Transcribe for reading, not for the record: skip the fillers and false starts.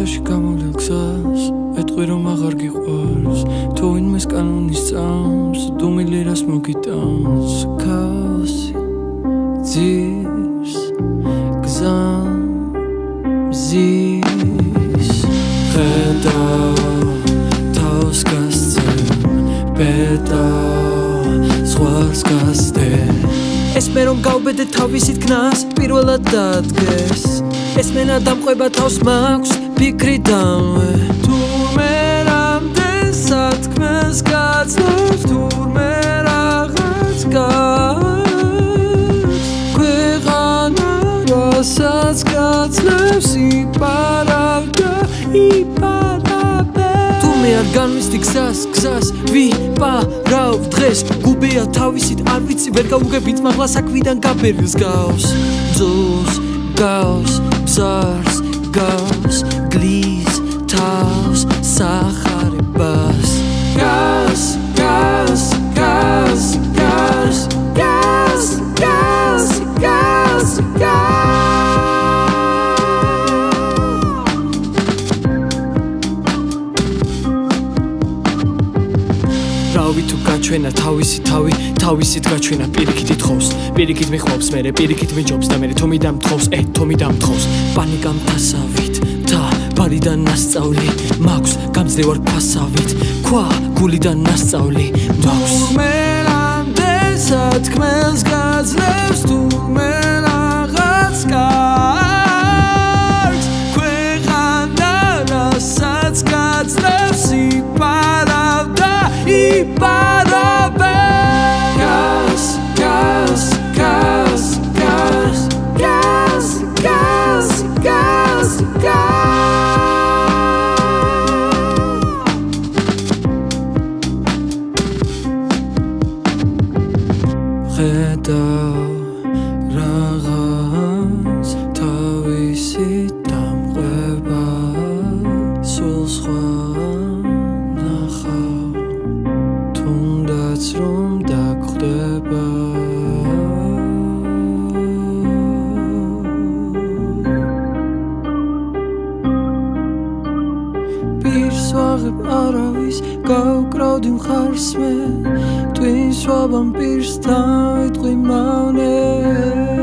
სიყვარულთაში გამოვლილ გზას ეტყვი რომ აღარ გიყვარს თუ ვინმეს კანონის წამს დუმილი რას მოგიტანს ქაოსი ძირს გზამზის ხედა თავს გასცემ პეტა სხვას გასდე ეს მე რომ გავბედე თავისით გნას პირველად დადგეს ეს მენა დამყვება თავს მაქვს ფიქრი დამვე თურმე რამდენ სათქმეს გაძლევს თურმე რაღაც გაქვს ქვეყანა რასაც გაძლევს იპარავდა თუ მე არ განვიცდი გზას ვიპარავ დღეს გუბეა თავისით არ ვიცი ვერ გავუგებით მაღლა საქმიდან გაბერილს გავს ძოს გავს ბზარს გავს გლის თავს სახარებას გავს რავი თუ გაჩვენა თავისით გაჩვენა პირიქით ითხოვს პირიქით მიხმობს მერე პირიქით მიჯობს და მერე თომი დამთხოვს თომი დამთხოვს პანიკამ თასავით და ბარიდან ნასწავლი მაქვს გამძლევარ ფასავით ქვა გულიდან ნასწავლი მაქვს თურმე რამდენ სათქმელს გაძლევს თურმე რაღაც გაქვს ქვეყანა რასაც გაძლევს იპარავდა იპარავე ხედა რაღაც თავისით დამყვება სულ სხვა ნახავ თუნდაც რომ დაგხვდება პირს ვაღებ არავის გავკრავდი მხარს მე twins swabam pirsta itqui maune